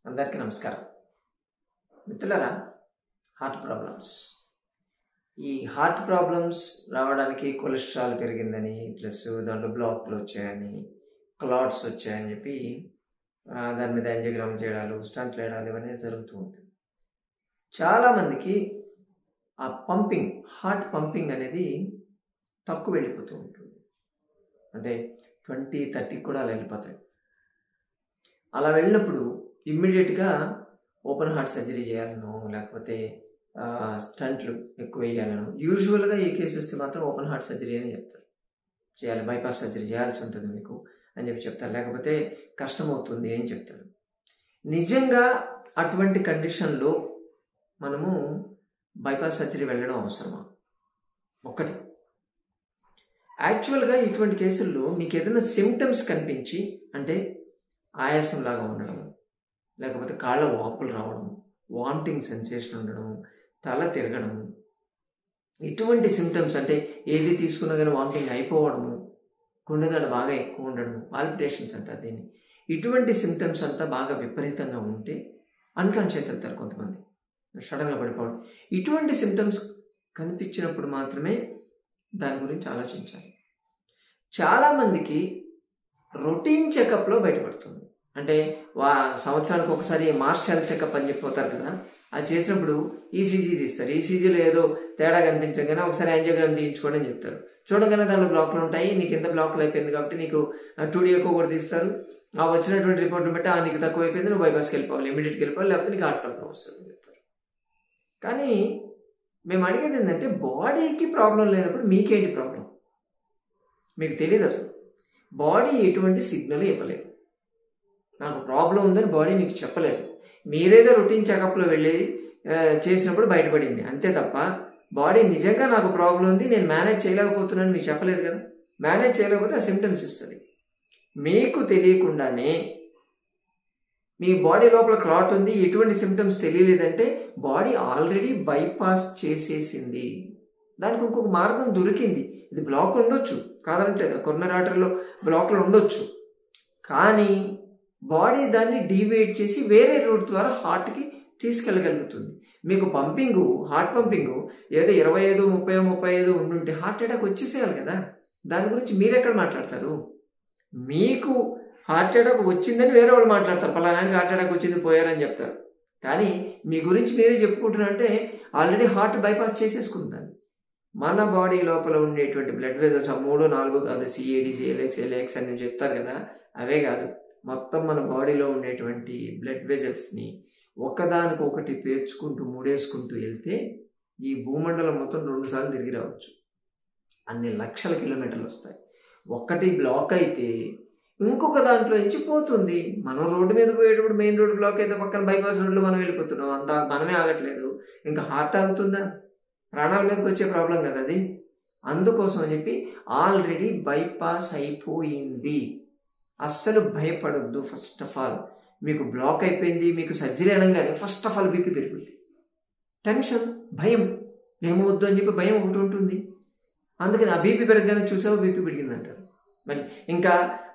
అందరికీ నమస్కారం. మిత్రులారా, హార్ట్ ప్రాబ్లమ్స్. ఈ హార్ట్ ప్రాబ్లమ్స్ రావడానికి కొలెస్ట్రాల్ పెరిగిందని, ప్లస్ దాంట్లో బ్లాక్లు వచ్చాయని, క్లాట్స్ వచ్చాయని చెప్పి దాని మీద యాంజియోగ్రామ్ చేయడాలు, స్టంట్లు వేయడాలు ఇవన్నీ జరుగుతూ ఉంటుంది. చాలామందికి ఆ పంపింగ్, హార్ట్ పంపింగ్ అనేది తక్కువ వెళ్ళిపోతూ ఉంటుంది. అంటే 20-30 కూడా అలా వెళ్ళిపోతాయి. అలా వెళ్ళినప్పుడు ఇమ్మీడియట్గా ఓపెన్ హార్ట్ సర్జరీ చేయాలను, లేకపోతే స్టంట్లు ఎక్కువ వేయాలను. యూజువల్గా ఈ కేసు వస్తే మాత్రం ఓపెన్ హార్ట్ సర్జరీ అని చెప్తారు. చేయాలి, బైపాస్ సర్జరీ చేయాల్సి ఉంటుంది మీకు అని చెప్పి చెప్తారు. లేకపోతే కష్టమవుతుంది అని చెప్తారు. నిజంగా అటువంటి కండిషన్లో మనము బైపాస్ సర్జరీ వెళ్ళడం అవసరమా? ఒకటి, యాక్చువల్గా ఇటువంటి కేసుల్లో మీకు ఏదైనా సిమ్టమ్స్ కనిపించి, అంటే ఆయాసంలాగా ఉండడం, లేకపోతే కాళ్ళ వాపులు రావడం, వామిటింగ్ సెన్సేషన్ ఉండడం, తల తిరగడం, ఇటువంటి సిమ్టమ్స్, అంటే ఏది తీసుకున్నా కానీ వామిటింగ్ అయిపోవడము, గుండెదడ బాగా ఎక్కువ ఉండడము, పాల్పిటేషన్స్ అంటారు దీన్ని. ఇటువంటి సిమ్టమ్స్ అంతా బాగా విపరీతంగా ఉంటే అన్కాన్షియస్ అవుతారు కొంతమంది, సడన్గా పడిపోవడం. ఇటువంటి సిమ్టమ్స్ కనిపించినప్పుడు మాత్రమే దాని గురించి ఆలోచించాలి. చాలామందికి రొటీన్ చెకప్లో బయటపడుతుంది. అంటే సంవత్సరానికి ఒకసారి మాస్టర్ హెల్త్ చెకప్ అని చెప్పిపోతారు కదా, అది చేసినప్పుడు ఈసీజీ తీస్తారు. ఈసీజీలో ఏదో తేడా కనిపించగానే ఒకసారి యాంజియోగ్రామ్ తీయించుకోండి అని చెప్తారు. చూడగానే దాంట్లో బ్లాక్లు ఉంటాయి, నీకు ఎంత బ్లాక్లు అయిపోయింది కాబట్టి నీకు 2D ఎక్కువ కూడా తీస్తారు. ఆ వచ్చినటువంటి రిపోర్ట్ని బట్టి నీకు తక్కువ అయిపోయింది, నువ్వు బైపాస్కి వెళ్ళిపోవాలి, ఇమీడియట్గా వెళ్ళిపోవాలి, లేకపోతే నీకు హార్ట్ ప్రాబ్లం వస్తుంది అని చెప్తారు. కానీ మేము అడిగేది ఏంటంటే, బాడీకి ప్రాబ్లం లేనప్పుడు మీకేంటి ప్రాబ్లం? మీకు తెలియదు అసలు. బాడీ ఎటువంటి సిగ్నల్ ఇవ్వలేదు. నాకు ప్రాబ్లం ఉందని బాడీ మీకు చెప్పలేదు. మీరేదో రొటీన్ చెకప్లో వెళ్ళి చేసినప్పుడు బయటపడింది అంతే తప్ప, బాడీ నిజంగా నాకు ప్రాబ్లం ఉంది, నేను మేనేజ్ చేయలేకపోతున్నాను మీకు చెప్పలేదు కదా. మేనేజ్ చేయలేకపోతే ఆ సిమ్టమ్స్ ఇస్తుంది. మీకు తెలియకుండానే మీ బాడీ లోపల క్లాట్ ఉంది, ఎటువంటి సిమ్టమ్స్ తెలియలేదంటే బాడీ ఆల్రెడీ బైపాస్ చేసేసింది. దానికి ఇంకొక మార్గం దొరికింది. ఇది బ్లాక్ ఉండొచ్చు, కాదనట్లేదు, కొరోనరీ ఆర్టరీలో బ్లాక్లు ఉండొచ్చు, కానీ బాడీ దాన్ని డీవియేట్ చేసి వేరే రూట్ ద్వారా హార్ట్కి తీసుకెళ్ళగలుగుతుంది. మీకు పంపింగు, హార్ట్ పంపింగు ఏదో 25, 30, 35 ఉండుంటే హార్ట్ అటాక్ వచ్చేసేయాలి కదా. దాని గురించి మీరెక్కడ మాట్లాడతారు? మీకు హార్ట్ అటాక్ వచ్చిందని వేరే వాళ్ళు మాట్లాడతారు, పలానానికి హార్ట్ అటాక్ వచ్చింది పోయారని చెప్తారు. కానీ మీ గురించి మీరే చెప్పుకుంటున్నారంటే ఆల్రెడీ హార్ట్ బైపాస్ చేసేసుకుంటాను. మన బాడీ లోపల ఉండేటువంటి బ్లడ్ వెజల్స్ 3, 4 కాదు, సిఏడి, సిఎల్ఎక్స్, ఎల్ఎక్స్ అని చెప్తారు కదా, అవే కాదు, మొత్తం మన బాడీలో ఉండేటువంటి బ్లడ్ వెజల్స్ని ఒకదానికొకటి పేర్చుకుంటూ ముడేసుకుంటూ వెళ్తే ఈ భూమండలం మొత్తం 2 సార్లు తిరిగి రావచ్చు. అన్ని లక్షల కిలోమీటర్లు వస్తాయి. ఒక్కటి బ్లాక్ అయితే ఇంకొక దాంట్లో నుంచి పోతుంది. మనం రోడ్డు మీద పోయేటప్పుడు మెయిన్ రోడ్డు బ్లాక్ అయితే పక్కన బైపాస్ రోడ్లో మనం వెళ్ళిపోతున్నాం, అంత మనమే ఆగట్లేదు, ఇంకా హార్ట్ ఆగుతుందా? ప్రాణాల మీదకి వచ్చే ప్రాబ్లం కదా అది. అందుకోసం అని చెప్పి ఆల్రెడీ బైపాస్ అయిపోయింది. అస్సలు భయపడొద్దు. ఫస్ట్ ఆఫ్ ఆల్ మీకు బ్లాక్ అయిపోయింది, మీకు సర్జరీ అనగానే ఫస్ట్ ఆఫ్ ఆల్ బీపీ పెరుగుతుంది, టెన్షన్, భయం, ఏమవద్దు అని చెప్పి భయం ఒకటి ఉంటుంది. అందుకని ఆ బీపీ పెరగగానే చూసావు బీపీ పెరిగిందంటారు. మరి ఇంకా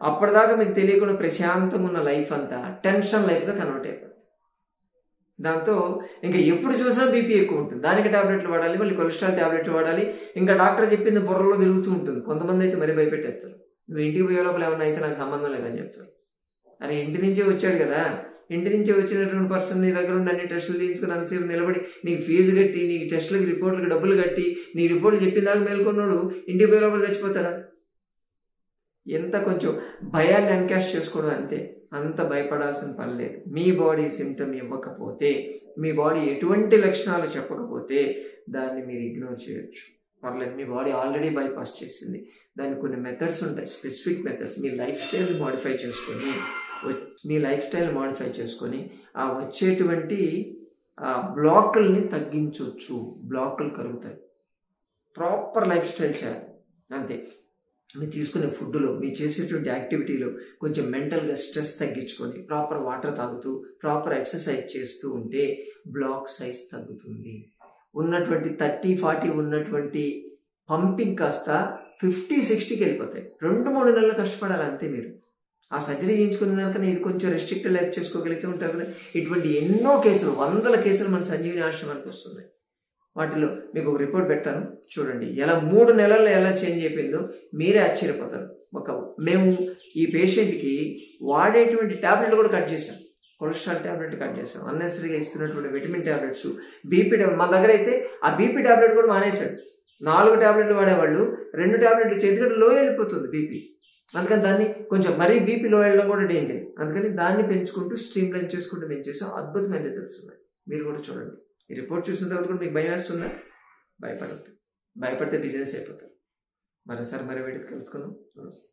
అప్పటిదాకా మీకు తెలియకుండా ప్రశాంతంగా ఉన్న లైఫ్ అంతా టెన్షన్ లైఫ్గా కన్వర్ట్ అయిపోతుంది. దాంతో ఇంకా ఎప్పుడు చూసినా బీపీ ఎక్కువ ఉంటుంది, దానికి ట్యాబ్లెట్లు వాడాలి, మళ్ళీ కొలెస్ట్రాల్ ట్యాబ్లెట్లు వాడాలి. ఇంకా డాక్టర్ చెప్పింది బుర్రలో తిరుగుతూ ఉంటుంది. కొంతమంది అయితే మరీ భయపెట్టేస్తారు, నువ్వు ఇంటికి పోయే లోపల ఏమన్నా అయితే నాకు సంబంధం లేదని చెప్తారు. అరే ఇంటి నుంచే వచ్చాడు కదా, ఇంటి నుంచే వచ్చినటువంటి పర్సన్ నీ దగ్గర ఉండి అన్ని టెస్టులు తీయించుకుని అంతసేపు నిలబడి నీకు ఫీజు కట్టి, నీకు టెస్టులకి రిపోర్ట్లకి డబ్బులు కట్టి, నీ రిపోర్ట్లు చెప్పిన దాకా మేల్కొన్నాడు ఇంటికి పోయే లోపల చచ్చిపోతాడా? ఎంత కొంచెం భయాన్ని ఎన్కాష్ చేసుకోవడం అంతే, అంత భయపడాల్సిన పని లేదు. మీ బాడీ సిమ్టమ్ ఇవ్వకపోతే, మీ బాడీ ఎటువంటి లక్షణాలు చెప్పకపోతే దాన్ని మీరు ఇగ్నోర్ చేయొచ్చు, పర్లేదు. మీ బాడీ ఆల్రెడీ బైపాస్ చేసింది. దానికి కొన్ని మెథడ్స్ ఉంటాయి, స్పెసిఫిక్ మెథడ్స్. మీ లైఫ్ స్టైల్ మాడిఫై చేసుకొని ఆ వచ్చేటువంటి బ్లాకుల్ని తగ్గించవచ్చు. బ్లాకులు కరుగుతాయి. ప్రాపర్ లైఫ్ స్టైల్ చేయాలి అంతే. మీరు తీసుకునే ఫుడ్లో, మీరు చేసేటువంటి యాక్టివిటీలో కొంచెం మెంటల్గా స్ట్రెస్ తగ్గించుకొని ప్రాపర్ వాటర్ తాగుతూ ప్రాపర్ ఎక్సర్సైజ్ చేస్తూ ఉంటే బ్లాక్ సైజ్ తగ్గుతుంది. ఉన్నటువంటి 30-40 ఉన్నటువంటి పంపింగ్ కాస్త 50-60కి వెళ్ళిపోతాయి. 2-3 నెలలు కష్టపడాలి అంతే. మీరు ఆ సర్జరీ చేయించుకున్న దానికన్నా ఇది కొంచెం రెస్ట్రిక్టెడ్ లైఫ్ చేసుకోగలిగితే ఉంటారు కదా. ఇటువంటి ఎన్నో కేసులు, వందల కేసులు మన సంజీవిని ఆశ్రమానికి వస్తున్నాయి. వాటిలో మీకు ఒక రిపోర్ట్ పెడతాను చూడండి, ఎలా 3 నెలల్లో ఎలా చేంజ్ అయిపోయిందో మీరే ఆశ్చర్యపోతారు. మేము ఈ పేషెంట్కి వాడేటువంటి ట్యాబ్లెట్లు కూడా కట్ చేసాం. కొలెస్ట్రాల్ ట్యాబ్లెట్ కట్ చేసాం, అన్నెసరీగా ఇస్తున్నటువంటి విటమిన్ ట్యాబ్లెట్స్, బీపీ ట్యాబ్లెట్. మన దగ్గర అయితే ఆ బీపీ ట్యాబ్లెట్ కూడా మానేశాడు. 4 ట్యాబ్లెట్లు వాడేవాళ్ళు 2 ట్యాబ్లెట్లు చేతికి లో వెళ్ళిపోతుంది బీపీ. అందుకని దాన్ని కొంచెం మరీ బీపీ లో వెళ్ళడం కూడా డేంజర్. అందుకని దాన్ని పెంచుకుంటూ స్ట్రీమ్ లైన్ చేసుకుంటూ మేము చేసాం. అద్భుతమైన రిజల్ట్స్ ఉన్నాయి. మీరు కూడా చూడండి. ఈ రిపోర్ట్ చూసిన తర్వాత కూడా మీకు భయం వేస్తుందా? భయపడద్దు. భయపడితే బిజినెస్ అయిపోతారు. మరోసారి మరో వీడియో కలుసుకుందాం. నమస్తే.